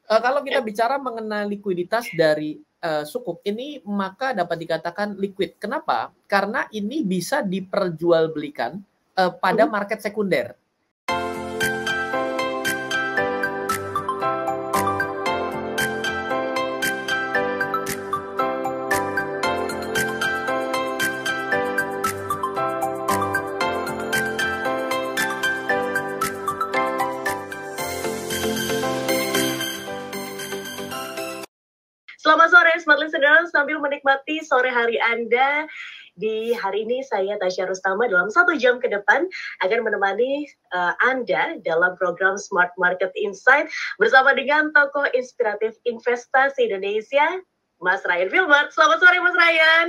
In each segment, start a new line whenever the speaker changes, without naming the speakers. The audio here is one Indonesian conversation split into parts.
Kalau kita bicara mengenai likuiditas dari sukuk ini, maka dapat dikatakan liquid. Kenapa? Karena ini bisa diperjualbelikan pada market sekunder.
Selamat sore Smart Listeners, sambil menikmati sore hari Anda. Di hari ini saya Tasya Rustama dalam 1 jam ke depan akan menemani Anda dalam program Smart Market Insight bersama dengan tokoh inspiratif investasi Indonesia, Mas Ryan Filbert. Selamat sore Mas Ryan.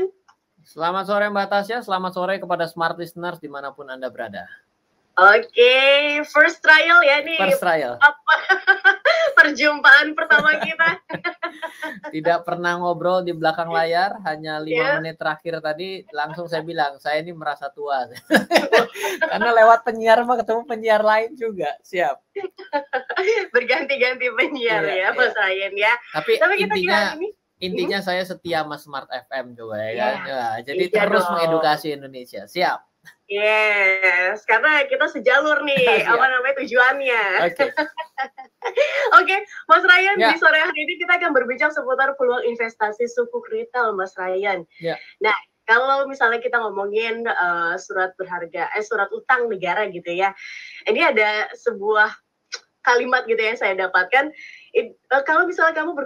Selamat sore Mbak Tasya, selamat sore kepada Smart Listeners dimanapun Anda berada.
Oke, first trial ya nih.
First trial.
Apa perjumpaan pertama kita?
Tidak pernah ngobrol di belakang layar, hanya 5 menit terakhir tadi langsung saya bilang, saya ini merasa tua. Karena lewat penyiar mah ketemu penyiar lain juga, siap.
Berganti-ganti penyiar ya, Mas Ryan ya.
Tapi intinya saya setia sama Smart FM juga ya kan. Ya, jadi terus mengedukasi Indonesia, siap.
Yes, karena kita sejalur nih, apa namanya tujuannya. Oke, Mas Ryan, di sore hari ini kita akan berbincang seputar peluang investasi sukuk retail, Mas Ryan. Nah, kalau misalnya kita ngomongin surat berharga, surat utang negara gitu ya, ini ada sebuah kalimat gitu yang saya dapatkan. Kalau misalnya kamu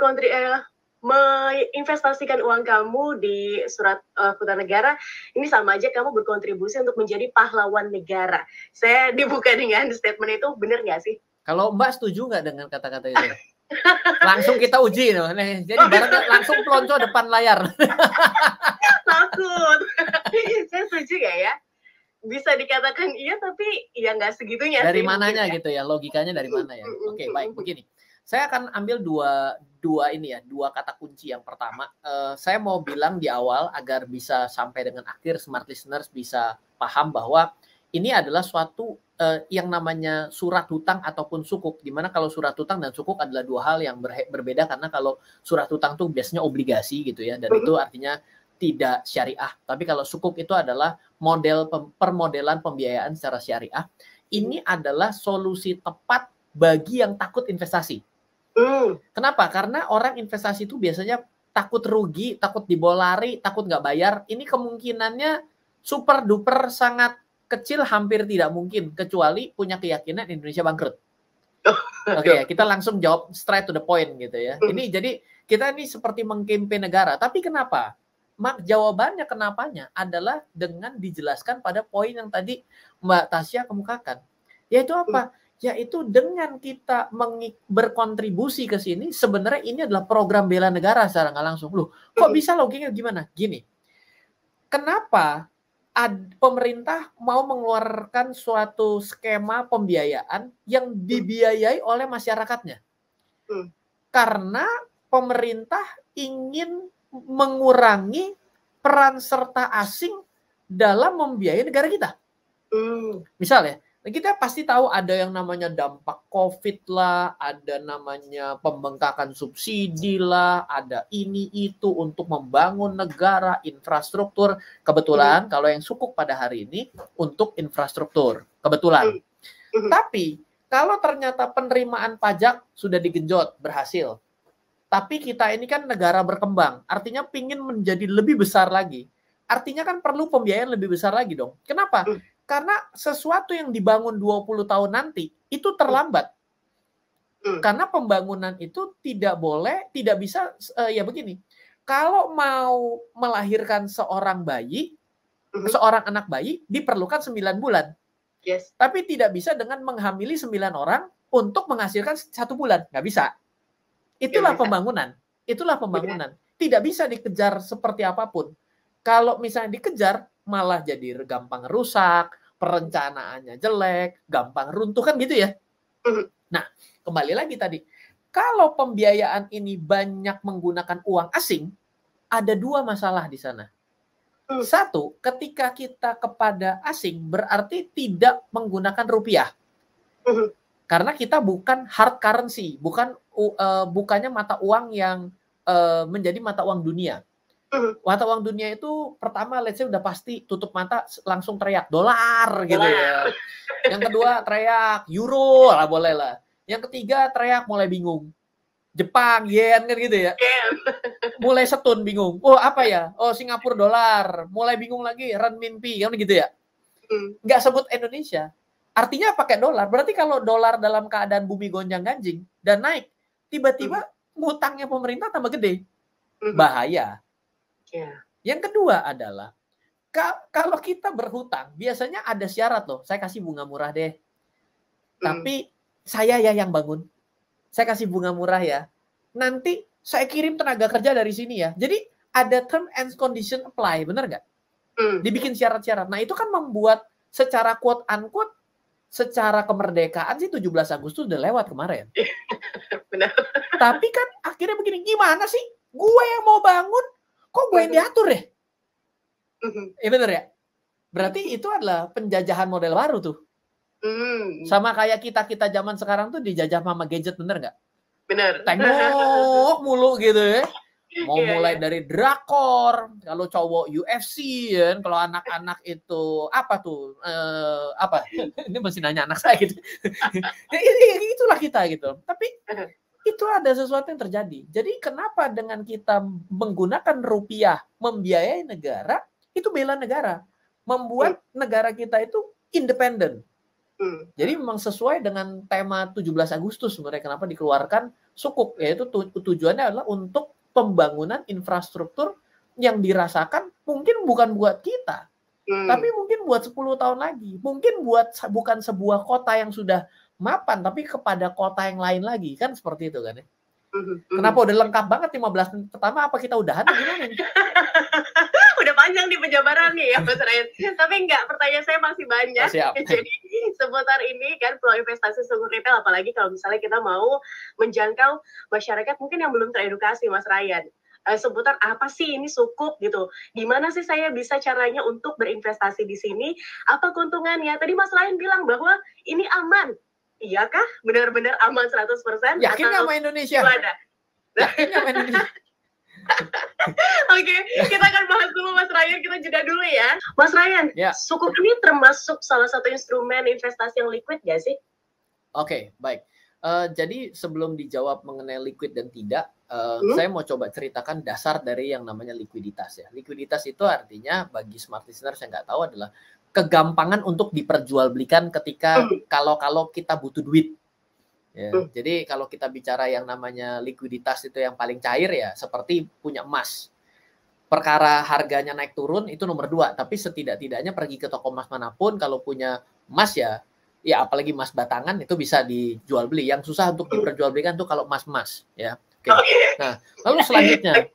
menginvestasikan uang kamu di surat utang negara, ini sama aja kamu berkontribusi untuk menjadi pahlawan negara. Saya dibuka dengan statement itu, benar nggak sih?
Kalau Mbak setuju nggak dengan kata-kata itu? Langsung kita uji loh. Jadi baratnya langsung pelonco depan layar.
Takut. Saya setuju nggak ya? Bisa dikatakan iya, tapi ya nggak segitunya.
Dari mananya gitu ya? Logikanya dari mana ya? Oke, baik, begini. Saya akan ambil dua kata kunci. Yang pertama, saya mau bilang di awal agar bisa sampai dengan akhir Smart Listeners bisa paham bahwa ini adalah suatu yang namanya surat hutang ataupun sukuk. Dimana kalau surat hutang dan sukuk adalah dua hal yang berbeda, karena kalau surat hutang tuh biasanya obligasi gitu ya, dan itu artinya tidak syariah. Tapi kalau sukuk itu adalah model permodelan pembiayaan secara syariah. Ini adalah solusi tepat bagi yang takut investasi. Kenapa? Karena orang investasi itu biasanya takut rugi, takut dibawa lari, takut nggak bayar. Ini kemungkinannya super duper sangat kecil, hampir tidak mungkin, kecuali punya keyakinan Indonesia bangkrut. Oke, kita langsung jawab straight to the point gitu ya. Ini jadi kita ini seperti mengkampen negara. Tapi kenapa? Jawabannya kenapanya adalah dengan dijelaskan pada poin yang tadi Mbak Tasya kemukakan. Yaitu apa? Yaitu dengan kita berkontribusi ke sini, sebenarnya ini adalah program bela negara secara nggak langsung. Loh, kok bisa logikanya gimana? Gini, kenapa pemerintah mau mengeluarkan suatu skema pembiayaan yang dibiayai oleh masyarakatnya? Karena pemerintah ingin mengurangi peran serta asing dalam membiayai negara kita. Misalnya, kita pasti tahu ada yang namanya dampak COVID lah, ada namanya pembengkakan subsidi lah, ada ini itu untuk membangun negara, infrastruktur. Kebetulan kalau yang sukuk pada hari ini untuk infrastruktur, kebetulan. Tapi kalau ternyata penerimaan pajak sudah digenjot, berhasil. Tapi kita ini kan negara berkembang, artinya pingin menjadi lebih besar lagi. Artinya kan perlu pembiayaan lebih besar lagi dong. Kenapa? Karena sesuatu yang dibangun 20 tahun nanti itu terlambat. Karena pembangunan itu tidak bisa ya begini. Kalau mau melahirkan seorang anak bayi diperlukan 9 bulan. Tapi tidak bisa dengan menghamili 9 orang untuk menghasilkan 1 bulan, nggak bisa. Itulah pembangunan. Tidak bisa dikejar seperti apapun. Kalau misalnya dikejar, malah jadi gampang rusak, perencanaannya jelek, gampang runtuh kan gitu ya. Nah, kembali lagi tadi. Kalau pembiayaan ini banyak menggunakan uang asing, ada 2 masalah di sana. Satu, ketika kita kepada asing berarti tidak menggunakan rupiah. Karena kita bukan hard currency, bukannya mata uang yang menjadi mata uang dunia. Mata uang dunia itu pertama let's say udah pasti tutup mata langsung teriak dolar gitu ya. Yang kedua teriak euro lah boleh lah. Yang ketiga teriak mulai bingung. Jepang, yen kan gitu ya. Mulai setun bingung. Oh apa ya? Oh Singapura dolar. Mulai bingung lagi renminbi kan gitu ya. Nggak sebut Indonesia. Artinya pakai dolar. Berarti kalau dolar dalam keadaan bumi gonjang-ganjing dan naik, tiba-tiba ngutangnya pemerintah tambah gede. Bahaya. Yang kedua adalah kalau kita berhutang, biasanya ada syarat loh. Saya kasih bunga murah deh. Tapi saya ya yang bangun. Saya kasih bunga murah ya. Nanti saya kirim tenaga kerja dari sini ya. Jadi ada term and condition apply, benar nggak? Dibikin syarat-syarat. Nah itu kan membuat secara quote unquote, secara kemerdekaan sih 17 Agustus udah lewat kemarin.
Benar.
Tapi kan akhirnya begini, gimana sih? Gue yang mau bangun, kok gue yang diatur ya? Iya benar ya? Berarti itu adalah penjajahan model baru tuh. Sama kayak kita zaman sekarang tuh dijajah sama gadget, bener nggak?
Bener.
Tengok mulu gitu ya. Mau mulai dari drakor, kalau cowok UFC, kan? Kalau anak-anak itu apa tuh? Apa? Ini masih nanya anak saya gitu. Itulah kita gitu. Tapi itu ada sesuatu yang terjadi. Jadi kenapa dengan kita menggunakan rupiah membiayai negara, itu bela negara. Membuat negara kita itu independen. Jadi memang sesuai dengan tema 17 Agustus sebenarnya kenapa dikeluarkan sukuk, yaitu tujuannya adalah untuk pembangunan infrastruktur yang dirasakan mungkin bukan buat kita, tapi mungkin buat 10 tahun lagi, mungkin bukan sebuah kota yang sudah mapan, tapi kepada kota yang lain lagi, kan seperti itu kan ya. Kenapa udah lengkap banget 15 menit pertama, apa kita udahan gimana nih?
Udah panjang di penjabarannya ya Mas Ryan. Tapi enggak, pertanyaan saya masih banyak. Jadi seputar ini kan peluang investasi sukuk retail, apalagi kalau misalnya kita mau menjangkau masyarakat mungkin yang belum teredukasi Mas Ryan. Seputar apa sih ini sukuk gitu. Gimana sih saya bisa caranya untuk berinvestasi di sini? Apa keuntungannya? Tadi Mas Ryan bilang bahwa ini aman. Iyakah? Benar-benar aman 100%?
Yakin sama Indonesia? Yakin sama Indonesia?
Oke, kita akan bahas dulu Mas Ryan, kita jeda dulu ya. Mas Ryan, sukuk ini termasuk salah satu instrumen investasi yang liquid nggak sih?
Oke, baik. Jadi sebelum dijawab mengenai liquid dan tidak, saya mau coba ceritakan dasar dari yang namanya likuiditas ya. Likuiditas itu artinya bagi smart listener saya nggak tahu adalah kegampangan untuk diperjualbelikan ketika kalau kita butuh duit. Ya, jadi kalau kita bicara yang namanya likuiditas itu yang paling cair ya seperti punya emas. Perkara harganya naik turun itu nomor 2, tapi setidak-tidaknya pergi ke toko emas manapun kalau punya emas ya apalagi emas batangan itu bisa dijual beli. Yang susah untuk diperjualbelikan tuh kalau emas-emas ya. Oke. Nah, lalu selanjutnya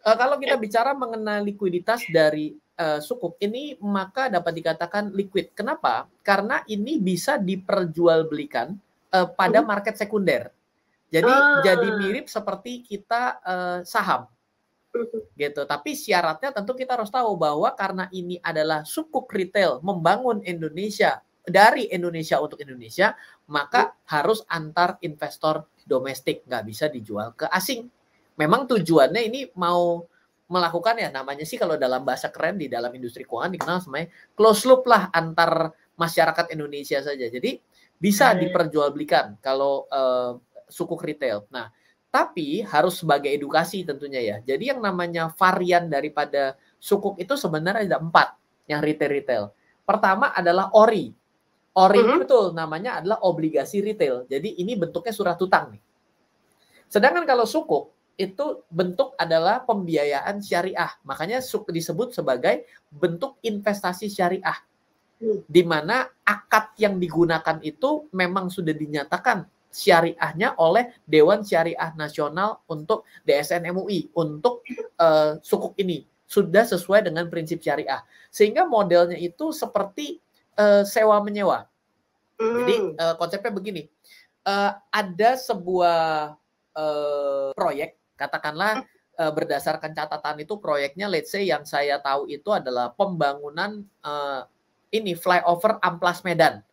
kalau kita bicara mengenai likuiditas dari sukuk ini maka dapat dikatakan liquid. Kenapa? Karena ini bisa diperjualbelikan pada market sekunder. Jadi mirip seperti kita saham. Gitu. Tapi syaratnya tentu kita harus tahu bahwa karena ini adalah sukuk retail membangun Indonesia dari Indonesia untuk Indonesia, maka harus antar investor domestik, nggak bisa dijual ke asing. Memang tujuannya ini mau melakukan ya namanya sih kalau dalam bahasa keren di dalam industri keuangan dikenal sebagai close loop lah antar masyarakat Indonesia saja. Jadi bisa diperjualbelikan kalau sukuk retail. Nah, tapi harus sebagai edukasi tentunya ya. Jadi yang namanya varian daripada sukuk itu sebenarnya ada 4 yang retail. Pertama adalah ORI. ORI ini betul namanya adalah obligasi retail. Jadi ini bentuknya surat utang nih. Sedangkan kalau sukuk itu bentuk adalah pembiayaan syariah. Makanya disebut sebagai bentuk investasi syariah. Di mana akad yang digunakan itu memang sudah dinyatakan syariahnya oleh Dewan Syariah Nasional untuk DSN MUI untuk sukuk ini sudah sesuai dengan prinsip syariah, sehingga modelnya itu seperti sewa menyewa. Jadi konsepnya begini, ada sebuah proyek katakanlah berdasarkan catatan itu proyeknya let's say yang saya tahu itu adalah pembangunan ini flyover Amplas Medan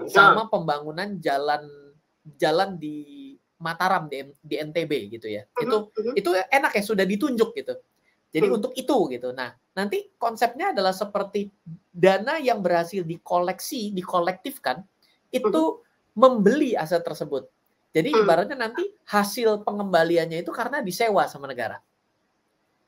sama pembangunan jalan jalan di Mataram di NTB gitu ya. Itu enak ya, sudah ditunjuk gitu. Jadi untuk itu gitu. Nah, nanti konsepnya adalah seperti dana yang berhasil dikolektifkan itu membeli aset tersebut. Jadi ibaratnya nanti hasil pengembaliannya itu karena disewa sama negara.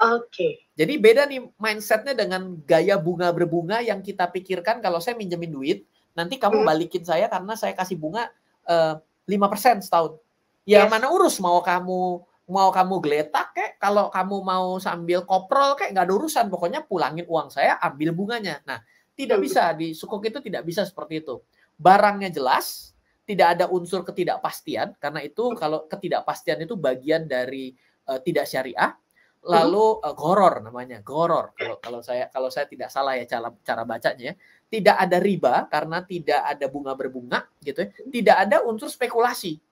Oke.
Jadi beda nih mindsetnya dengan gaya bunga berbunga yang kita pikirkan kalau saya minjemin duit, nanti kamu balikin saya karena saya kasih bunga 5% setahun. Ya mana urus mau kamu geletak kek, kalau kamu mau sambil koprol kek, nggak ada urusan. Pokoknya pulangin uang saya, ambil bunganya. Nah, tidak bisa di sukuk itu, tidak bisa seperti itu. Barangnya jelas, tidak ada unsur ketidakpastian, karena itu kalau ketidakpastian itu bagian dari tidak syariah. Lalu goror namanya, goror. Kalau saya tidak salah ya cara bacanya ya. Tidak ada riba karena tidak ada bunga berbunga gitu ya. Tidak ada unsur spekulasi.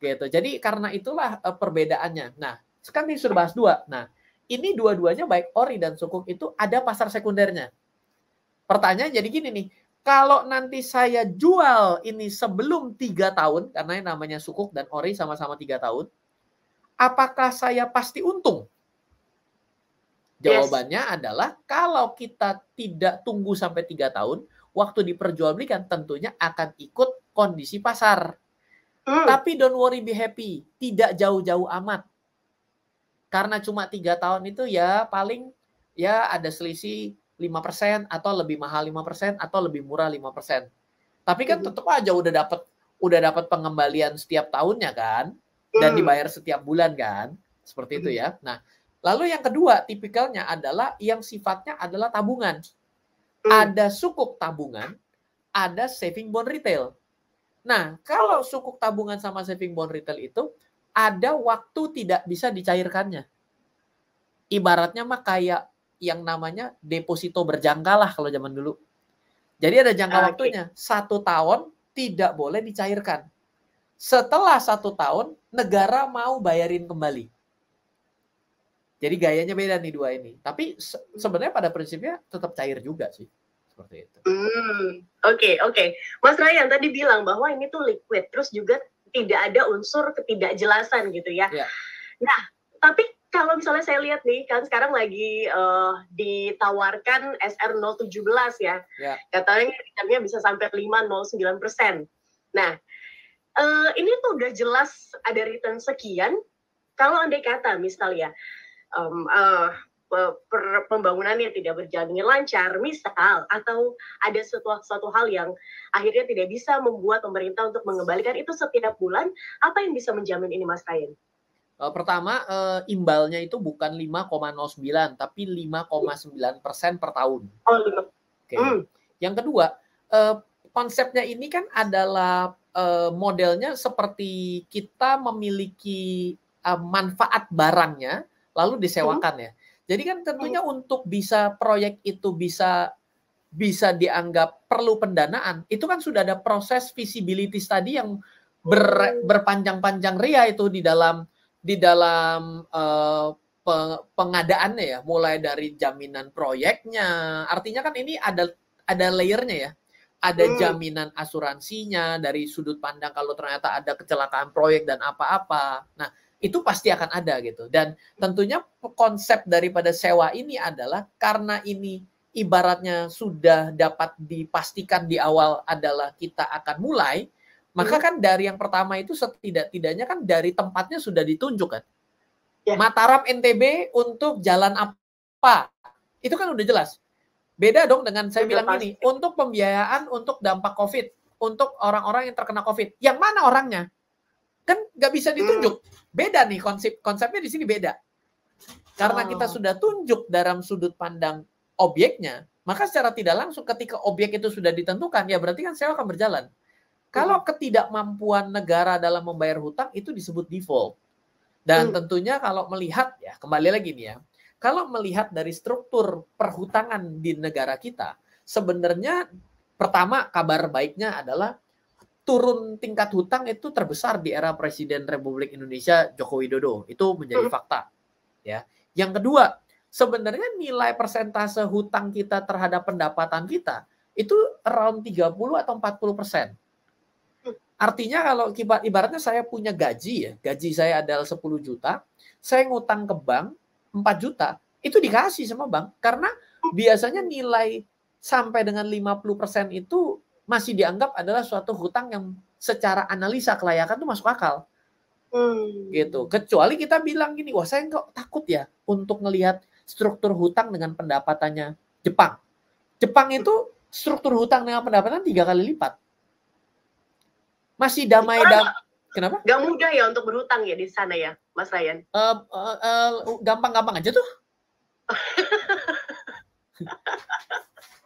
Gitu. Jadi karena itulah perbedaannya. Nah, sekarang ini sudah bahas dua. Nah, ini dua-duanya baik ori dan sukuk itu ada pasar sekundernya. Pertanyaan jadi gini nih, kalau nanti saya jual ini sebelum 3 tahun, karena yang namanya sukuk dan ori sama-sama 3 tahun, apakah saya pasti untung? Jawabannya adalah kalau kita tidak tunggu sampai 3 tahun, waktu diperjualbelikan tentunya akan ikut kondisi pasar. Tapi don't worry, be happy. Tidak jauh-jauh amat. Karena cuma 3 tahun itu ya paling ya ada selisih 5% atau lebih mahal 5% atau lebih murah 5%. Tapi kan tetap aja udah dapat pengembalian setiap tahunnya kan, dan dibayar setiap bulan kan, seperti itu ya. Nah, lalu yang kedua tipikalnya adalah yang sifatnya adalah tabungan. Ada sukuk tabungan, ada saving bond retail. Nah, kalau sukuk tabungan sama saving bond retail itu ada waktu tidak bisa dicairkannya. Ibaratnya mah kayak yang namanya deposito berjangka lah kalau zaman dulu. Jadi ada jangka waktunya, 1 tahun tidak boleh dicairkan. Setelah 1 tahun, negara mau bayarin kembali. Jadi gayanya beda nih dua ini. Tapi sebenarnya pada prinsipnya tetap cair juga sih. Seperti itu.
Oke. Mas Ryan tadi bilang bahwa ini tuh liquid, terus juga tidak ada unsur ketidakjelasan gitu ya. Nah, tapi kalau misalnya saya lihat nih, kan sekarang lagi ditawarkan SR017 ya. Katanya returnnya bisa sampai 5,09%. Nah, ini tuh udah jelas ada return sekian. Kalau andai kata misalnya pembangunannya tidak berjalan dengan lancar, misal, atau ada suatu hal yang akhirnya tidak bisa membuat pemerintah untuk mengembalikan itu setiap bulan, apa yang bisa menjamin ini, Mas Ryan?
Pertama, imbalnya itu bukan 5,09, tapi 5,9% per tahun. Yang kedua, konsepnya ini kan adalah modelnya seperti kita memiliki manfaat barangnya, lalu disewakan ya. Jadi kan tentunya untuk bisa proyek itu bisa dianggap perlu pendanaan, itu kan sudah ada proses feasibility study yang berpanjang-panjang ria itu di dalam pengadaannya ya, mulai dari jaminan proyeknya. Artinya kan ini ada layernya ya. Ada jaminan asuransinya dari sudut pandang kalau ternyata ada kecelakaan proyek dan apa-apa. Nah, itu pasti akan ada gitu. Dan tentunya konsep daripada sewa ini adalah karena ini ibaratnya sudah dapat dipastikan di awal adalah kita akan mulai, maka kan dari yang pertama itu setidak-tidaknya kan dari tempatnya sudah ditunjuk kan. Mataram NTB untuk jalan apa? Itu kan udah jelas. Beda dong dengan saya bilang ini, untuk pembiayaan untuk dampak COVID, untuk orang-orang yang terkena COVID. Yang mana orangnya? Kan nggak bisa ditunjuk. Beda nih konsepnya di sini beda. Karena kita sudah tunjuk dalam sudut pandang objeknya, maka secara tidak langsung ketika objek itu sudah ditentukan, ya berarti kan sewa akan berjalan. Kalau ketidakmampuan negara dalam membayar hutang itu disebut default. Dan tentunya kalau melihat, ya kembali lagi nih ya, kalau melihat dari struktur perhutangan di negara kita, sebenarnya pertama kabar baiknya adalah turun tingkat hutang itu terbesar di era Presiden Republik Indonesia Joko Widodo. Itu menjadi fakta. Ya. Yang kedua, sebenarnya nilai persentase hutang kita terhadap pendapatan kita itu around 30 atau 40%. Artinya kalau ibaratnya saya punya gaji ya, gaji saya adalah 10 juta, saya ngutang ke bank 4 juta, itu dikasih sama bank. Karena biasanya nilai sampai dengan 50% itu masih dianggap adalah suatu hutang yang secara analisa kelayakan itu masuk akal. Gitu. Kecuali kita bilang gini, wah saya kok takut ya untuk ngelihat struktur hutang dengan pendapatannya Jepang. Jepang itu struktur hutang dengan pendapatan 3 kali lipat. Masih damai. Kenapa?
Gak mudah ya untuk berhutang ya di sana ya, Mas Ryan?
Gampang-gampang aja tuh.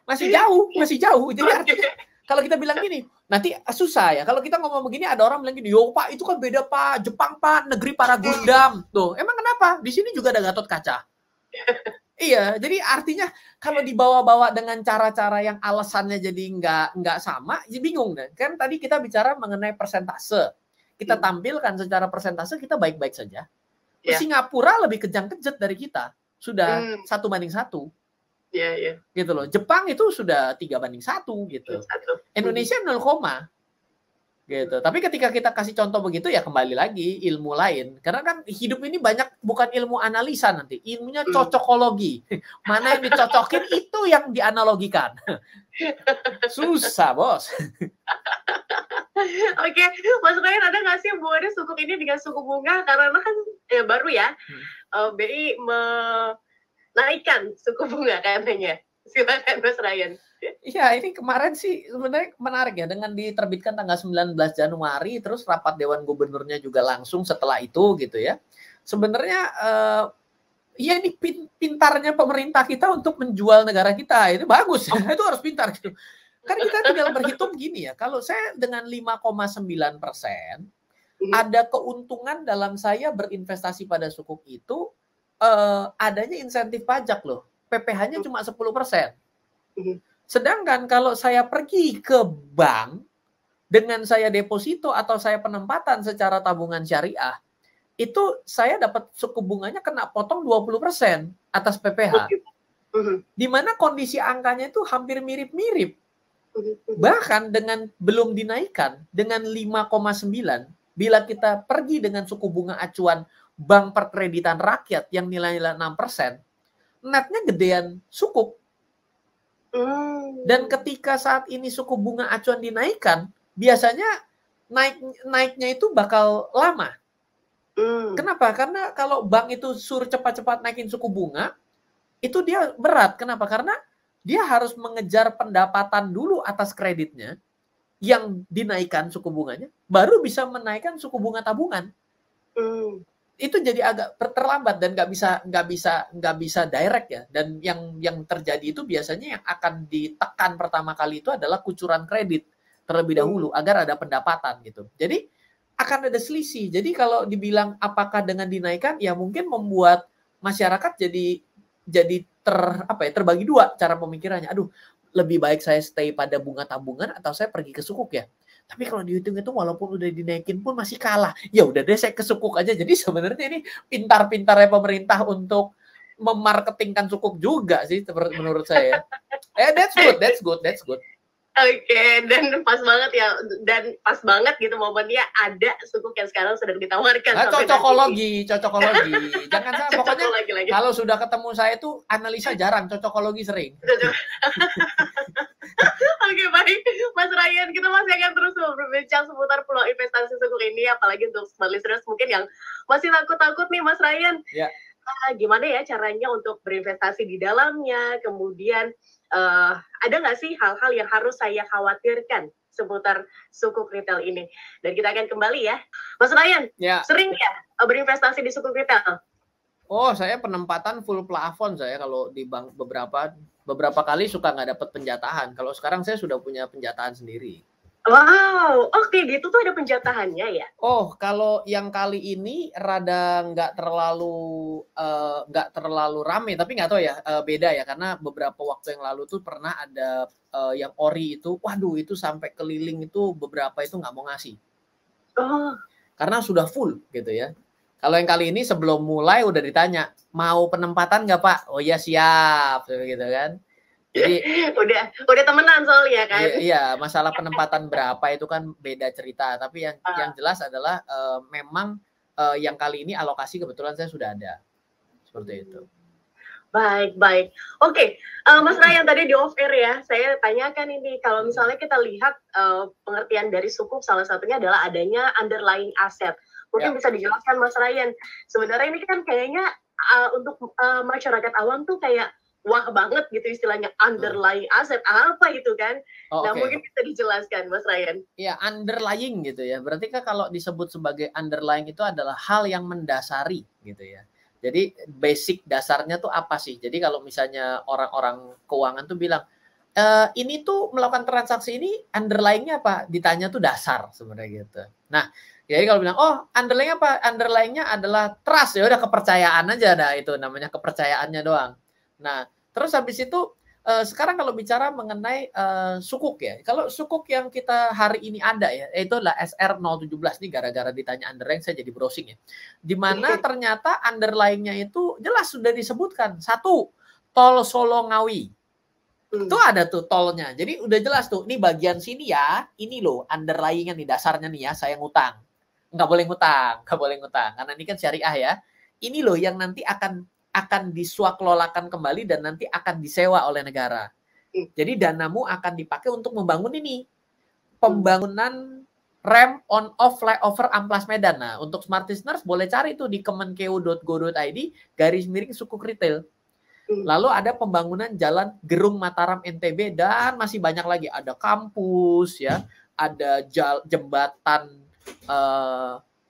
Masih jauh. Jadi artinya kalau kita bilang gini, nanti susah ya. Kalau kita ngomong begini, ada orang bilang gini, yo Pak, itu kan beda Pak, Jepang Pak, negeri para Gundam. Tuh, emang kenapa? Di sini juga ada Gatot Kaca. Iya, jadi artinya kalau dibawa-bawa dengan cara-cara yang alasannya jadi nggak sama, jadi bingung kan? Kan tadi kita bicara mengenai persentase, kita tampilkan secara persentase kita baik-baik saja. Singapura lebih kejang-kejut dari kita, sudah 1:1.
Iya.
Gitu loh. Jepang itu sudah 3:1 gitu. Indonesia 0, gitu. Tapi ketika kita kasih contoh begitu ya kembali lagi ilmu lain. Karena kan hidup ini banyak bukan ilmu analisa nanti, ilmunya cocokologi. Mana yang dicocokin itu yang dianalogikan. Susah, Bos.
Oke, Mas Ryan, ada nggak sih hubungannya sukuk ini dengan suku bunga? Karena kan baru ya BI menaikkan suku bunga katanya. Silakan Mas Ryan.
Iya, ini kemarin sih sebenarnya menarik ya dengan diterbitkan tanggal 19 Januari, terus rapat Dewan Gubernurnya juga langsung setelah itu gitu ya. Sebenarnya ya ini pintarnya pemerintah kita untuk menjual negara kita, itu bagus ya, itu harus pintar gitu. Kan kita tinggal berhitung gini ya, kalau saya dengan 5,9% ada keuntungan dalam saya berinvestasi pada sukuk itu adanya insentif pajak loh, PPh-nya cuma 10%. Sedangkan kalau saya pergi ke bank dengan saya deposito atau saya penempatan secara tabungan syariah, itu saya dapat suku bunganya kena potong 20% atas PPh. Di mana kondisi angkanya itu hampir mirip-mirip. Bahkan dengan belum dinaikkan dengan 5,9, bila kita pergi dengan suku bunga acuan Bank Perkreditan Rakyat yang nilainya 6%, netnya gedean sukuk. Dan ketika saat ini suku bunga acuan dinaikkan, biasanya naiknya itu bakal lama. Kenapa? Karena kalau bank itu suruh cepat-cepat naikin suku bunga, itu dia berat. Kenapa? Karena dia harus mengejar pendapatan dulu atas kreditnya yang dinaikkan suku bunganya, baru bisa menaikkan suku bunga tabungan. Itu jadi agak terlambat dan nggak bisa direct ya. Dan yang terjadi itu biasanya yang akan ditekan pertama kali itu adalah kucuran kredit terlebih dahulu agar ada pendapatan gitu. Jadi akan ada selisih. Jadi kalau dibilang apakah dengan dinaikkan, ya mungkin membuat masyarakat jadi terbagi dua cara pemikirannya. Aduh, lebih baik saya stay pada bunga tabungan atau saya pergi ke sukuk ya. Tapi kalau dihitung itu walaupun udah dinaikin pun masih kalah. Ya udah deh saya ke sukuk aja. Jadi sebenarnya ini pintar-pintarnya pemerintah untuk memarketingkan sukuk juga sih menurut saya. That's good.
Oke, dan pas banget ya, dan pas banget gitu momennya ada sukuk yang sekarang sedang ditawarkan.
Cocokologi. Jangan salah, pokoknya kalau sudah ketemu saya itu analisa jarang, cocokologi sering.
Oke, baik. Mas Ryan, kita masih akan terus berbincang seputar peluang investasi sukuk ini, apalagi untuk smart listeners mungkin yang masih takut-takut nih, Mas Ryan.
Ya.
Gimana ya caranya untuk berinvestasi di dalamnya, kemudian ada nggak sih hal-hal yang harus saya khawatirkan seputar sukuk retail ini? Dan kita akan kembali ya. Mas Ryan, sering ya berinvestasi di sukuk retail?
Oh, saya penempatan full plafon saya kalau di bank beberapa kali suka nggak dapat penjatahan. Kalau sekarang saya sudah punya penjatahan sendiri.
Wow, oke, gitu tuh ada penjatahannya ya?
Oh, kalau yang kali ini rada nggak terlalu rame, tapi nggak tahu ya, beda ya, karena beberapa waktu yang lalu tuh pernah ada yang ori itu, waduh itu sampai keliling itu beberapa itu nggak mau ngasih. Karena sudah full gitu ya. Kalau yang kali ini sebelum mulai udah ditanya, mau penempatan nggak Pak? Oh ya siap, gitu kan. Jadi
udah temenan soalnya kan.
Iya, masalah penempatan berapa itu kan beda cerita. Tapi yang jelas adalah memang yang kali ini alokasi kebetulan saya sudah ada. Seperti itu.
Baik. Oke, Mas Ryan tadi di off air ya, saya tanyakan ini, kalau misalnya kita lihat pengertian dari sukuk salah satunya adalah adanya underlying asset. Mungkin bisa dijelaskan Mas Ryan. Sebenarnya ini kan kayaknya untuk masyarakat awam tuh kayak wah banget gitu istilahnya underlying asset apa itu kan? Nah mungkin bisa dijelaskan Mas Ryan.
Ya underlying gitu ya. Berarti kan kalau disebut sebagai underlying itu adalah hal yang mendasari gitu ya. Jadi basic dasarnya tuh apa sih? Jadi kalau misalnya orang-orang keuangan tuh bilang ini tuh melakukan transaksi ini underlying-nya apa? Ditanya tuh dasar sebenarnya gitu. Nah, jadi kalau bilang oh underlying apa? Underlying-nya adalah trust, ya udah kepercayaan aja dah, itu namanya kepercayaannya doang. Nah, terus habis itu sekarang kalau bicara mengenai sukuk ya. Kalau sukuk yang kita hari ini ada ya, itu adalah SR017 nih, gara-gara ditanya underlying saya jadi browsing ya. Di mana ternyata underlying-nya itu jelas sudah disebutkan. 1, tol Solo Ngawi. Itu ada tuh tolnya. Jadi udah jelas tuh, ini bagian sini ya, ini loh underlying-nya nih, dasarnya nih ya, saya ngutang. Nggak boleh ngutang. Karena ini kan syariah ya. Ini loh yang nanti akan diswakelolakan kembali dan nanti akan disewa oleh negara. Jadi danamu akan dipakai untuk membangun ini. Pembangunan rem on off flyover Amplas Medan. Nah, untuk smart listeners boleh cari tuh di kemenkeu.go.id /sukuk retail. Lalu ada pembangunan jalan Gerung Mataram NTB dan masih banyak lagi. Ada kampus ya, ada jembatan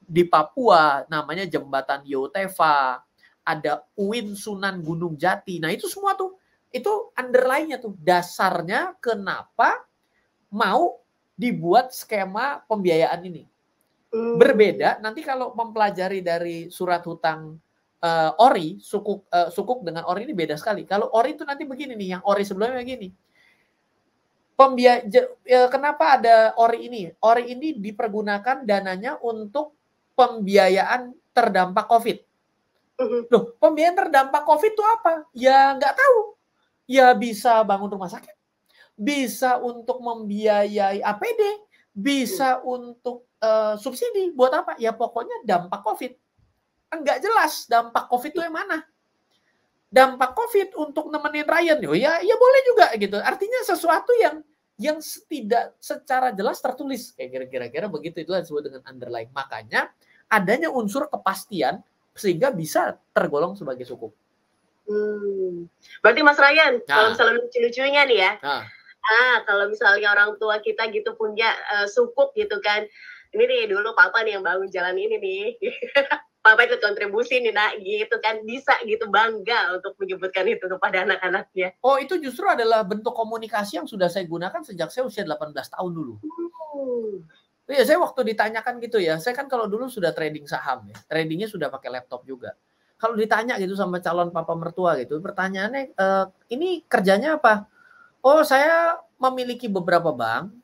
di Papua namanya jembatan Yotefa. Ada UIN Sunan Gunung Jati. Nah itu semua tuh, itu underlying-nya tuh. Dasarnya kenapa mau dibuat skema pembiayaan ini. Berbeda, nanti kalau mempelajari dari surat hutang ORI, sukuk dengan ORI ini beda sekali. Kalau ORI itu nanti begini nih, yang ORI sebelumnya begini. Kenapa ada ORI ini? ORI ini dipergunakan dananya untuk pembiayaan terdampak COVID. Loh, pembiayaan terdampak COVID itu apa? Ya nggak tahu. Ya bisa bangun rumah sakit, bisa untuk membiayai APD, bisa untuk subsidi. Buat apa? Ya pokoknya dampak COVID. Enggak jelas dampak COVID itu yang mana. Dampak COVID untuk nemenin Ryan, ya boleh juga gitu. Artinya sesuatu yang tidak secara jelas tertulis. Kayak kira-kira begitu, itulah disebut dengan underlying. Makanya adanya unsur kepastian sehingga bisa tergolong sebagai sukuk.
Berarti Mas Ryan, kalau misalnya lucu-lucunya nih ya, kalau misalnya orang tua kita gitu punya sukuk gitu kan, ini nih dulu papa nih yang bangun jalan ini nih, papa ikut kontribusi nih nak, gitu kan, bisa gitu bangga untuk menyebutkan itu kepada anak-anaknya.
Oh itu justru adalah bentuk komunikasi yang sudah saya gunakan sejak saya usia 18 tahun dulu. Iya, saya waktu ditanyakan gitu ya, saya kan kalau dulu sudah trading saham ya, tradingnya sudah pakai laptop juga. Kalau ditanya gitu sama calon papa mertua gitu, pertanyaannya, ini kerjanya apa? Oh, saya memiliki beberapa bank,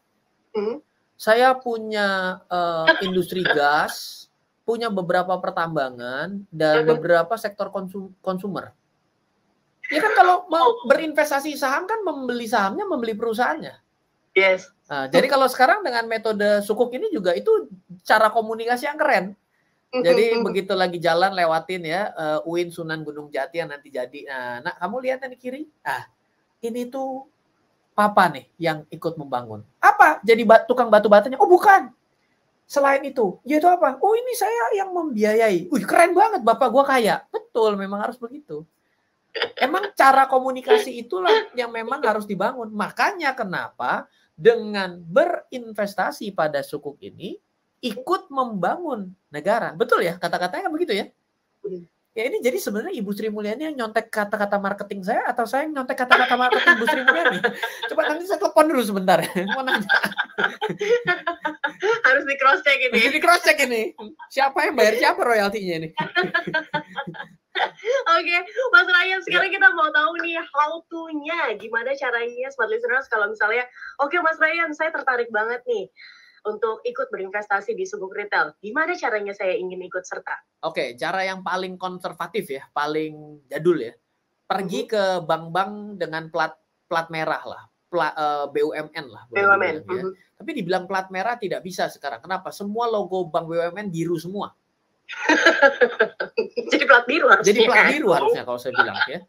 saya punya industri gas, punya beberapa pertambangan, dan beberapa sektor konsumer. Ya kan kalau mau berinvestasi saham kan membeli sahamnya, membeli perusahaannya.
Yes.
Nah, jadi kalau sekarang dengan metode sukuk ini juga itu cara komunikasi yang keren. Jadi begitu lagi jalan lewatin ya UIN Sunan Gunung Jati yang nanti jadi. Nah, kamu lihat yang di kiri. Ini tuh papa nih yang ikut membangun. Apa? Jadi tukang batu batanya? Oh bukan. Selain itu, yaitu apa? Oh ini saya yang membiayai. Keren banget, bapak gua kaya. Betul, memang harus begitu. Emang cara komunikasi itulah yang memang harus dibangun. Makanya kenapa dengan berinvestasi pada sukuk ini ikut membangun negara. Betul ya? Kata-katanya kan begitu ya? Ya ini jadi sebenarnya Ibu Sri Mulyani yang nyontek kata-kata marketing saya atau saya yang nyontek kata-kata marketing Ibu Sri Mulyani? Coba nanti saya telepon dulu sebentar. Mau nanya.
Harus di cross check ini.
Di cross check ini. Siapa yang bayar siapa royaltinya ini?
Oke, Mas Ryan, sekarang kita mau tahu nih how to-nya. Gimana caranya smart listeners kalau misalnya, oke Mas Ryan, saya tertarik banget nih untuk ikut berinvestasi di sukuk retail. Gimana caranya saya ingin ikut serta?
Oke, cara yang paling konservatif ya, paling jadul ya. Pergi ke bank-bank dengan plat plat merah lah, BUMN lah,
BUMN.
ya. Tapi dibilang plat merah tidak bisa sekarang. Kenapa? Semua logo bank BUMN biru semua.
Jadi plat biru harusnya.
Jadi plat biru harusnya kalau saya bilang ya.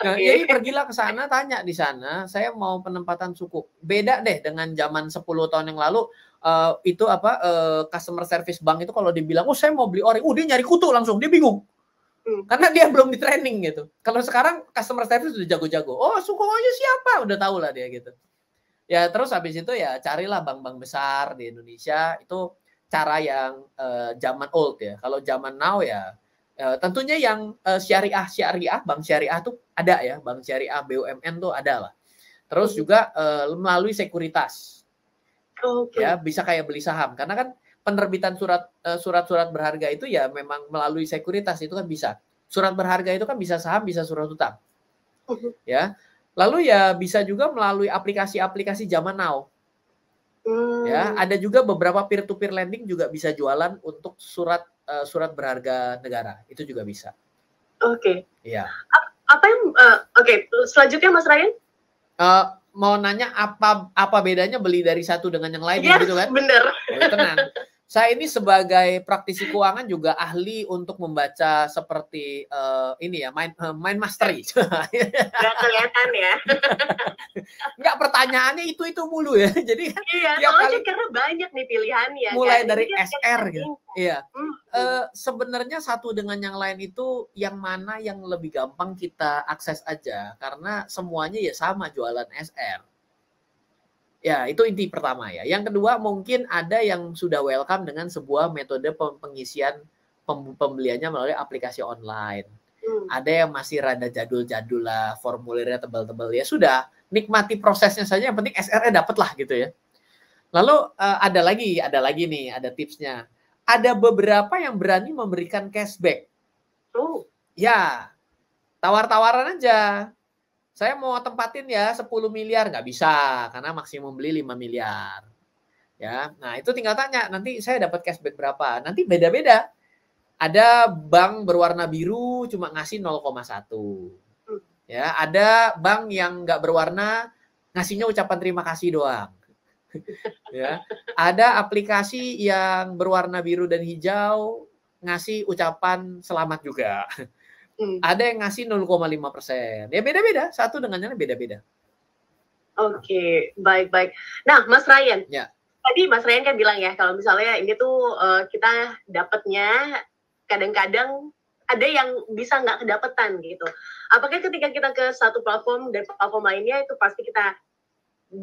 Nah, jadi pergilah ke sana, tanya di sana, saya mau penempatan suku. Beda deh dengan zaman 10 tahun yang lalu. Itu customer service bank itu kalau dibilang, oh saya mau beli ori, dia nyari kutu langsung, dia bingung. Karena dia belum di training gitu. Kalau sekarang customer service udah jago-jago. Oh, Sukonya siapa? Udah tahu lah dia gitu. Ya terus habis itu ya carilah bank-bank besar di Indonesia. Itu cara yang zaman old ya. Kalau zaman now ya tentunya yang syariah, bank syariah tuh ada ya. Bank syariah BUMN tuh ada lah. Terus juga melalui sekuritas. Ya bisa kayak beli saham. Karena kan penerbitan surat-surat berharga itu ya memang melalui sekuritas itu kan bisa. Surat berharga itu kan bisa saham, bisa surat utang. Ya. Lalu ya bisa juga melalui aplikasi-aplikasi zaman now. Ya, ada juga beberapa peer-to-peer lending juga bisa jualan untuk surat berharga negara. Itu juga bisa.
Oke.
Iya.
Apa yang selanjutnya Mas Ryan?
Mau nanya apa bedanya beli dari satu dengan yang lain gitu kan?
Bener.
Tenang. Saya ini sebagai praktisi keuangan juga ahli untuk membaca seperti ini ya, mind mastery.
Nggak kelihatan ya.
Enggak, pertanyaannya itu mulu ya. Jadi
iya, soalnya karena banyak nih pilihannya.
Mulai
kan?
dari SR gitu. Iya. Sebenarnya satu dengan yang lain itu yang mana yang lebih gampang kita akses aja karena semuanya ya sama jualan SR. Ya, itu inti pertama ya. Yang kedua mungkin ada yang sudah welcome dengan sebuah metode pengisian pembeliannya melalui aplikasi online. Ada yang masih rada jadul-jadul lah, formulirnya tebal-tebal. Ya sudah, nikmati prosesnya saja, yang penting SR-nya dapet lah gitu ya. Lalu ada lagi nih, ada tipsnya. Ada beberapa yang berani memberikan cashback. Ya, tawar-tawaran aja. Saya mau tempatin ya 10 miliar, nggak bisa karena maksimum beli 5 miliar. Ya, nah itu tinggal tanya, nanti saya dapat cashback berapa? Nanti beda-beda. Ada bank berwarna biru cuma ngasih 0,1. Ya, ada bank yang nggak berwarna ngasihnya ucapan terima kasih doang. Ya, ada aplikasi yang berwarna biru dan hijau ngasih ucapan selamat juga. Ada yang ngasih 0,5%. Ya beda-beda, satu dengan yang beda-beda.
Oke, baik-baik. Nah, Mas Ryan.
Ya.
Tadi Mas Ryan kan bilang ya, kalau misalnya ini tuh kita dapatnya kadang-kadang ada yang bisa nggak kedapetan gitu. Apakah ketika kita ke satu platform dan platform lainnya itu pasti kita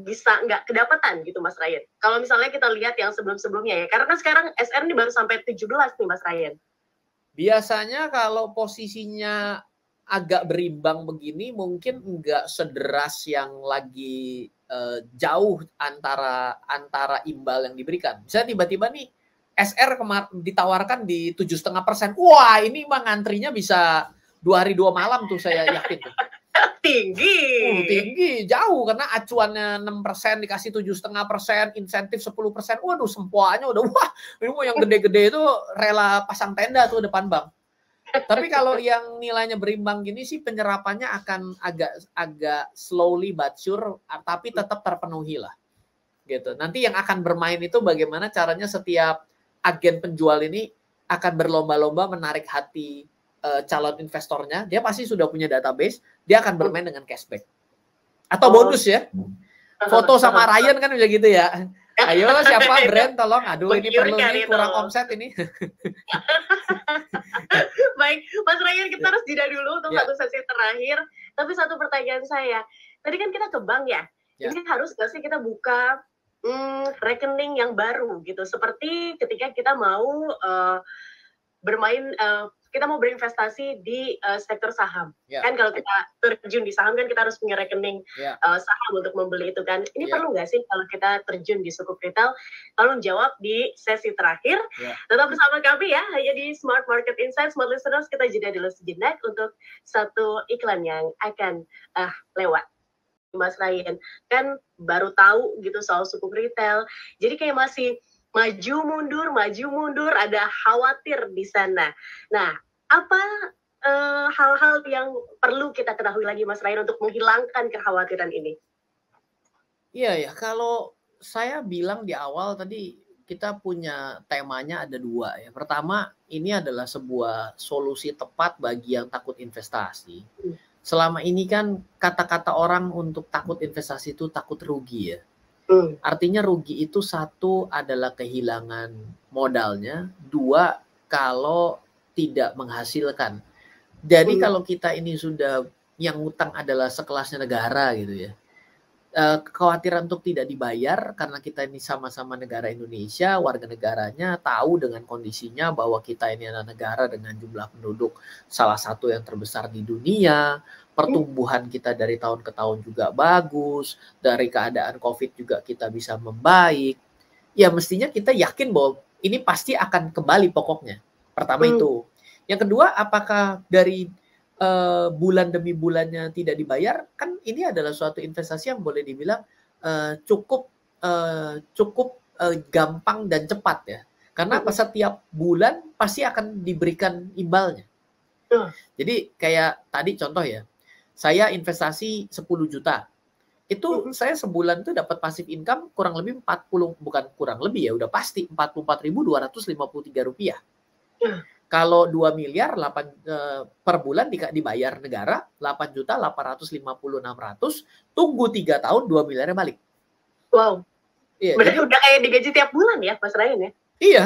bisa nggak kedapetan gitu Mas Ryan? Kalau misalnya kita lihat yang sebelum-sebelumnya ya, karena sekarang SR ini baru sampai 17 nih Mas Ryan.
Biasanya kalau posisinya agak berimbang begini mungkin nggak sederas yang lagi jauh antara imbal yang diberikan. Misalnya tiba-tiba nih SR ditawarkan di 7,5%. Wah, ini mah ngantrinya bisa 2 hari 2 malam tuh saya yakin tuh.
Tinggi,
jauh karena acuannya 6% dikasih 7,5%, insentif 10%. Waduh, sempoanya udah wah, ini mau yang gede-gede itu rela pasang tenda tuh depan bank. Tapi kalau yang nilainya berimbang gini sih penyerapannya akan agak slowly but sure, tapi tetap terpenuhi lah. Gitu. Nanti yang akan bermain itu bagaimana caranya setiap agen penjual ini akan berlomba-lomba menarik hati calon investornya. Dia pasti sudah punya database, dia akan bermain dengan cashback. Atau bonus ya. Foto sama Ryan kan udah gitu ya. Ayo siapa brand tolong, aduh ini perlu nih kurang omset ini.
Baik, Mas Ryan kita harus jeda dulu untuk satu sesi terakhir. Tapi satu pertanyaan saya, tadi kan kita ke bank ya, ini harus nggak sih kita buka rekening yang baru gitu, seperti ketika kita mau bermain, kita mau berinvestasi di sektor saham. Kan kalau kita terjun di saham kan kita harus punya rekening saham untuk membeli itu kan. Ini perlu nggak sih kalau kita terjun di suku retail? Tolong jawab di sesi terakhir. Tetap bersama kami ya, hanya di Smart Market Insight. Smart Listeners, kita jeda dulu sejenak untuk satu iklan yang akan lewat. Mas Ryan kan baru tahu gitu soal suku retail. Jadi kayak masih maju mundur, ada khawatir di sana. Nah, apa hal-hal yang perlu kita ketahui lagi Mas Ryan untuk menghilangkan kekhawatiran ini?
Iya ya, kalau saya bilang di awal tadi kita punya temanya ada 2 ya. Pertama, ini adalah sebuah solusi tepat bagi yang takut investasi. Selama ini kan kata-kata orang untuk takut investasi itu takut rugi ya. Artinya rugi itu 1 adalah kehilangan modalnya, 2 kalau tidak menghasilkan. Jadi kalau kita ini sudah yang ngutang adalah sekelasnya negara gitu ya. Kekhawatiran untuk tidak dibayar karena kita ini sama-sama negara Indonesia, warga negaranya tahu dengan kondisinya bahwa kita ini adalah negara dengan jumlah penduduk salah satu yang terbesar di dunia, pertumbuhan kita dari tahun ke tahun juga bagus, dari keadaan COVID juga kita bisa membaik. Ya mestinya kita yakin bahwa ini pasti akan kembali pokoknya. Pertama itu. Yang kedua, apakah dari bulan demi bulannya tidak dibayar, kan ini adalah suatu investasi yang boleh dibilang cukup gampang dan cepat ya. Karena setiap bulan pasti akan diberikan imbalnya. Jadi kayak tadi contoh ya, saya investasi 10 juta. Itu saya sebulan itu dapat passive income kurang lebih 40, bukan kurang lebih ya, udah pasti Rp44.253. Kalau 2 miliar 8 per bulan dibayar negara 8.850.600, tunggu 3 tahun 2 miliarnya balik.
Wow. Iya, berarti udah kayak digaji tiap bulan ya Mas Ryan ya?
Iya,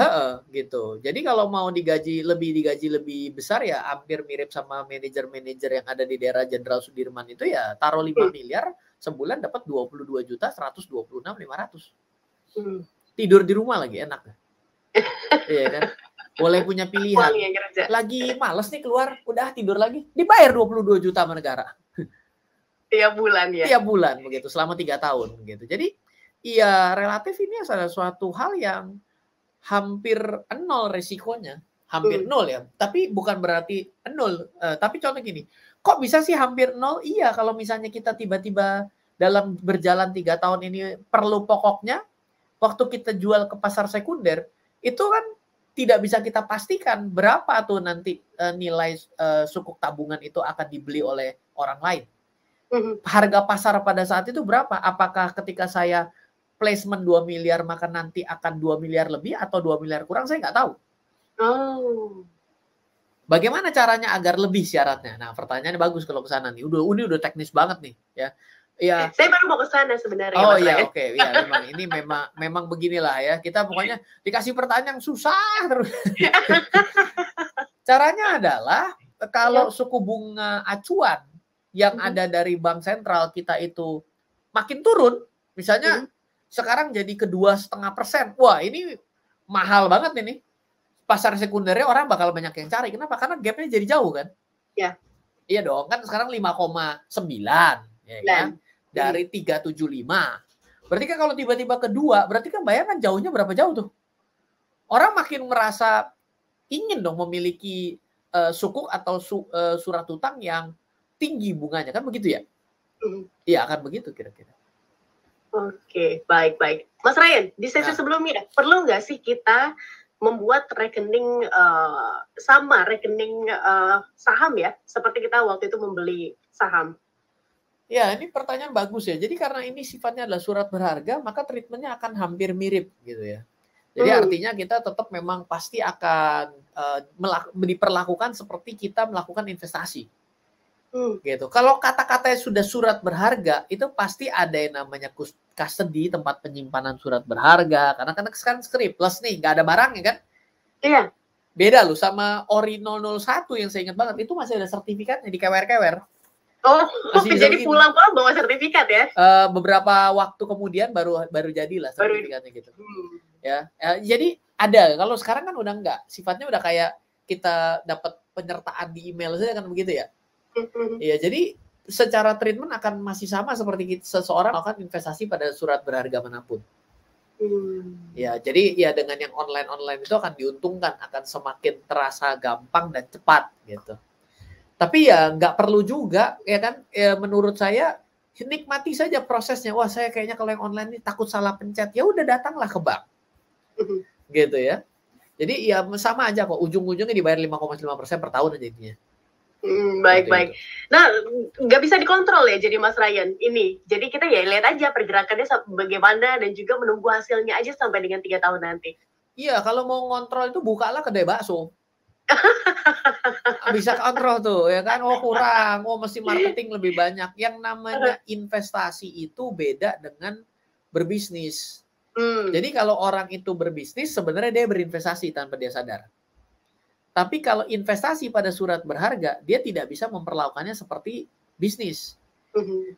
gitu. Jadi kalau mau digaji lebih besar ya hampir mirip sama manajer-manajer yang ada di daerah Jenderal Sudirman itu ya taruh 5 miliar sebulan dapat 22.126.500. Tidur di rumah lagi enak. Iya kan? Boleh punya pilihan. Lagi males nih keluar, udah tidur lagi, dibayar 22 juta sama negara.
Tiap bulan ya?
Tiap bulan begitu, selama 3 tahun begitu. Jadi ya relatif ini adalah suatu hal yang hampir nol resikonya. Hampir nol ya, tapi bukan berarti nol. Tapi contoh gini, kok bisa sih hampir nol? Iya, kalau misalnya kita tiba-tiba dalam berjalan 3 tahun ini perlu pokoknya, waktu kita jual ke pasar sekunder, itu kan tidak bisa kita pastikan berapa tuh nanti nilai sukuk tabungan itu akan dibeli oleh orang lain. Harga pasar pada saat itu berapa? Apakah ketika saya placement 2 miliar maka nanti akan 2 miliar lebih atau 2 miliar kurang? Saya nggak tahu. Bagaimana caranya agar lebih syaratnya? Nah, pertanyaannya bagus kalau ke sana nih. Ini udah teknis banget nih ya. Ya.
Saya baru mau ke sana sebenarnya.
Oh iya, oke. Ya, memang beginilah ya. Kita pokoknya dikasih pertanyaan yang susah terus. Caranya adalah kalau suku bunga acuan yang ada dari bank sentral kita itu makin turun, misalnya sekarang jadi ke 2,5%. Wah, ini mahal banget ini. Pasar sekundernya orang bakal banyak yang cari. Kenapa? Karena gapnya jadi jauh kan?
Ya.
Iya dong, kan sekarang 5,9 ya kan? Dari 375. Berarti kan kalau tiba-tiba kedua, berarti kan bayangkan jauhnya berapa jauh tuh. Orang makin merasa ingin dong memiliki sukuk atau surat utang yang tinggi bunganya, kan begitu ya? Iya, akan begitu kira-kira.
Oke, baik. Mas Ryan, di sesi sebelumnya, perlu nggak sih kita membuat rekening sama rekening saham ya, seperti kita waktu itu membeli saham?
Ya, ini pertanyaan bagus ya. Jadi karena ini sifatnya adalah surat berharga, maka treatmentnya akan hampir mirip gitu ya. Jadi artinya kita tetap memang pasti akan diperlakukan seperti kita melakukan investasi. Gitu. Kalau kata-katanya sudah surat berharga, itu pasti ada yang namanya custody, tempat penyimpanan surat berharga. Karena sekarang scriptless nih, nggak ada barangnya kan?
Iya.
Beda loh sama Ori 001 yang saya ingat banget. Itu masih ada sertifikatnya di kewer-kewer.
Oh, jadi pulang-pulang bawa sertifikat ya?
Beberapa waktu kemudian baru jadilah sertifikatnya gitu. Ya, jadi ada. Kalau sekarang kan udah enggak. Sifatnya udah kayak kita dapat penyertaan di email saja kan begitu ya. Iya, jadi secara treatment akan masih sama seperti seseorang melakukan investasi pada surat berharga manapun. Ya, jadi ya dengan yang online itu akan diuntungkan, akan semakin terasa gampang dan cepat gitu. Tapi ya nggak perlu juga, ya kan? Ya, menurut saya nikmati saja prosesnya. Wah, saya kayaknya kalau yang online ini takut salah pencet. Ya udah datanglah ke bank, gitu ya. Jadi ya sama aja kok. Ujung-ujungnya dibayar 5,5% per tahun aja intinya.
Baik. Nah, nggak bisa dikontrol ya jadi Mas Ryan ini. Jadi kita ya lihat aja pergerakannya bagaimana dan juga menunggu hasilnya aja sampai dengan 3 tahun nanti.
Iya, kalau mau ngontrol itu bukalah kedai bakso. Bisa kontrol tuh, ya kan? Oh kurang, mesti marketing lebih banyak. Yang namanya investasi itu beda dengan berbisnis. Jadi kalau orang itu berbisnis, sebenarnya dia berinvestasi tanpa dia sadar. Tapi kalau investasi pada surat berharga, dia tidak bisa memperlakukannya seperti bisnis.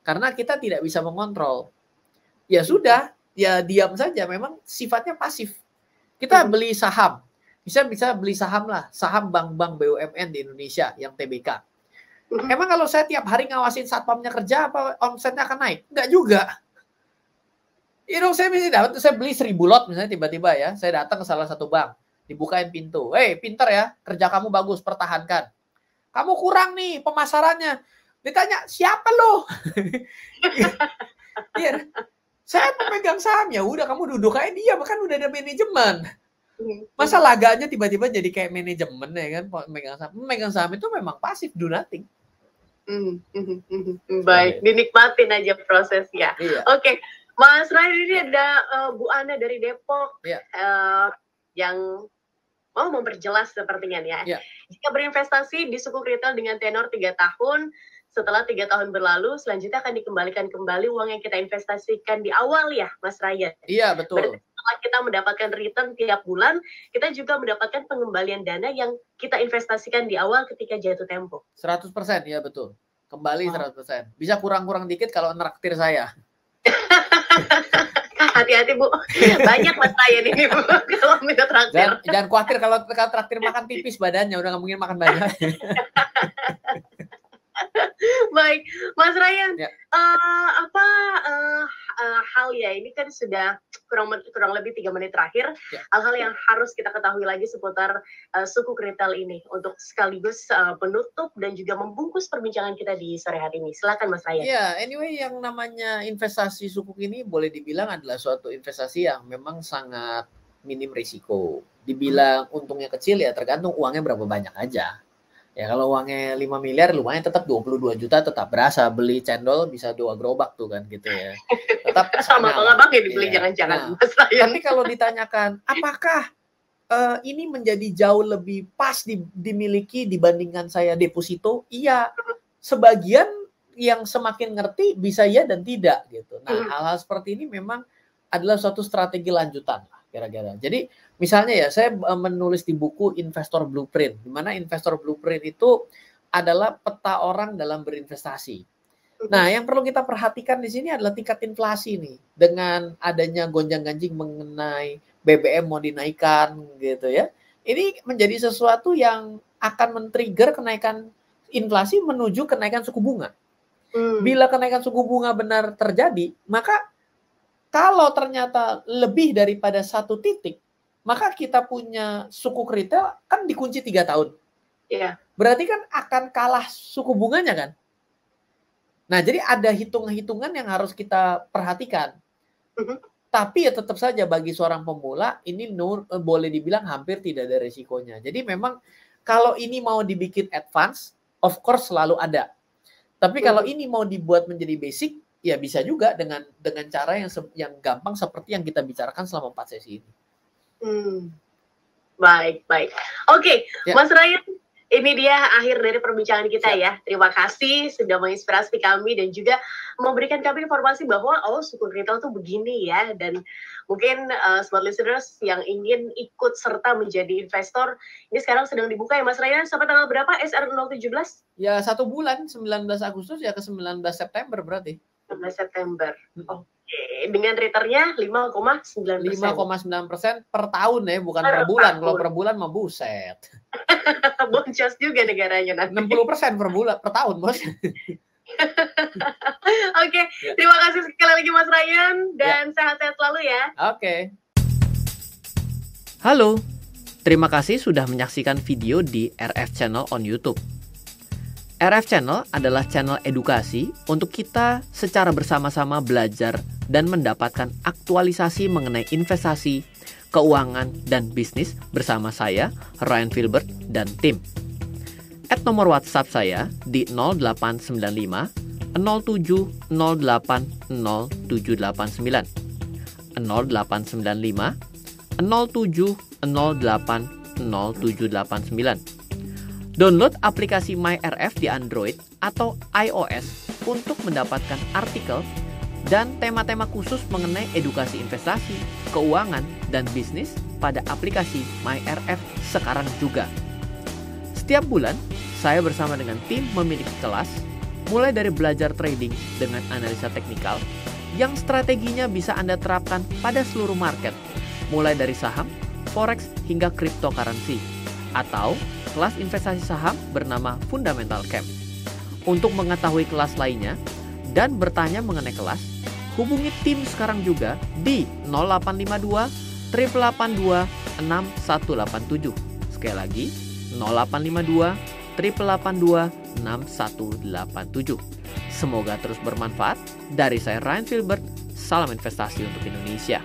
Karena kita tidak bisa mengontrol. Ya sudah, ya diam saja. Memang sifatnya pasif. Kita beli saham. Bisa beli saham lah. Saham bank-bank BUMN di Indonesia yang TBK. Emang kalau saya tiap hari ngawasin satpamnya kerja, apa omsetnya akan naik? Enggak juga. Saya beli 1000 lot misalnya tiba-tiba ya. Saya datang ke salah satu bank. Dibukain pintu. Pinter ya, kerja kamu bagus, pertahankan. Kamu kurang nih pemasarannya. Ditanya, siapa lo? Iya, saya pemegang saham. Ya udah, kamu duduk aja dia, bahkan udah ada manajemen. Masa laganya tiba-tiba jadi kayak manajemen ya kan? Pemegang saham itu memang pasif, do nothing.
Baik, dinikmatin aja prosesnya.
Iya.
Oke, Mas Ryan, ini ada Bu Ana dari Depok.
Iya.
Yang mau memperjelas sepertinya nih ya.
Ya.
Jika berinvestasi di sukuk retail dengan tenor 3 tahun, setelah 3 tahun berlalu, selanjutnya akan dikembalikan kembali uang yang kita investasikan di awal ya, Mas Ryan.
Iya, betul.
Berarti setelah kita mendapatkan return tiap bulan, kita juga mendapatkan pengembalian dana yang kita investasikan di awal ketika jatuh tempo.
100%, ya betul. Kembali 100%. Bisa kurang-kurang dikit kalau nraktir saya.
Hati-hati Bu, banyak Mas Ryan ini Bu kalau minta traktir.
Jangan khawatir kalau traktir makan tipis badannya, udah nggak mungkin makan banyak.
Baik, Mas Ryan,
Ya.
Hal ya ini kan sudah kurang lebih 3 menit terakhir.
Ya.
Hal-hal yang harus kita ketahui lagi seputar sukuk retail ini untuk sekaligus penutup dan juga membungkus perbincangan kita di sore hari ini. Silakan Mas Ryan.
Ya, anyway yang namanya investasi sukuk ini boleh dibilang adalah suatu investasi yang memang sangat minim risiko. Dibilang untungnya kecil ya tergantung uangnya berapa banyak aja. Ya kalau uangnya 5 miliar lumayan, tetap 22 juta tetap berasa. Beli cendol bisa 2 gerobak tuh kan gitu ya. Tetap
sama abang-abangnya dibeli jangan-jangan.
Tapi kalau ditanyakan apakah ini menjadi jauh lebih pas dimiliki dibandingkan saya deposito? Iya. Sebagian yang semakin ngerti bisa ya dan tidak gitu. Nah, hal-hal seperti ini memang adalah suatu strategi lanjutan lah kira-kira. Jadi misalnya ya, saya menulis di buku Investor Blueprint, di mana Investor Blueprint itu adalah peta orang dalam berinvestasi. Nah, yang perlu kita perhatikan di sini adalah tingkat inflasi nih. Dengan adanya gonjang-ganjing mengenai BBM mau dinaikkan gitu ya. Ini menjadi sesuatu yang akan men-trigger kenaikan inflasi menuju kenaikan suku bunga. Bila kenaikan suku bunga benar terjadi, maka kalau ternyata lebih daripada 1 titik, maka kita punya sukuk retail kan dikunci 3 tahun.
Iya.
Berarti kan akan kalah suku bunganya kan? Nah, jadi ada hitung-hitungan yang harus kita perhatikan. Tapi ya tetap saja bagi seorang pemula, ini boleh dibilang hampir tidak ada resikonya. Jadi memang kalau ini mau dibikin advance, of course selalu ada. Tapi kalau ini mau dibuat menjadi basic, ya bisa juga dengan cara yang gampang seperti yang kita bicarakan selama 4 sesi ini.
Baik. Oke,
ya.
Mas Ryan, ini dia akhir dari perbincangan kita ya. Terima kasih sudah menginspirasi kami dan juga memberikan kami informasi bahwa sukuk retail tuh begini ya. Dan mungkin smart listeners yang ingin ikut serta menjadi investor, ini sekarang sedang dibuka ya Mas Ryan. Sampai tanggal berapa SR 017?
Ya 1 bulan, 19 Agustus ya ke 19 September berarti.
19 September. Oke, dengan returnnya 5,9%.
5,9% per tahun ya, bukan per bulan. Kalau per bulan mah buset.
Boncos juga negaranya nanti.
60% per bulan, per tahun, Bos.
Oke, terima kasih sekali lagi Mas Ryan dan sehat-sehat selalu ya.
Oke. Halo, terima kasih sudah menyaksikan video di RF Channel on YouTube. RF Channel adalah channel edukasi untuk kita secara bersama-sama belajar dan mendapatkan aktualisasi mengenai investasi, keuangan, dan bisnis bersama saya, Ryan Filbert, dan tim. Add nomor WhatsApp saya di 0895 07 08 0789 0895 07 08 0789. Download aplikasi MyRF di Android atau iOS untuk mendapatkan artikel dan tema-tema khusus mengenai edukasi investasi, keuangan, dan bisnis pada aplikasi MyRF sekarang juga. Setiap bulan, saya bersama dengan tim memiliki kelas, mulai dari belajar trading dengan analisa teknikal, yang strateginya bisa Anda terapkan pada seluruh market, mulai dari saham, forex, hingga cryptocurrency, atau kelas investasi saham bernama Fundamental Camp. Untuk mengetahui kelas lainnya dan bertanya mengenai kelas, hubungi tim sekarang juga di 0852 882 6187. Sekali lagi, 0852 882 6187. Semoga terus bermanfaat. Dari saya Ryan Filbert, salam investasi untuk Indonesia.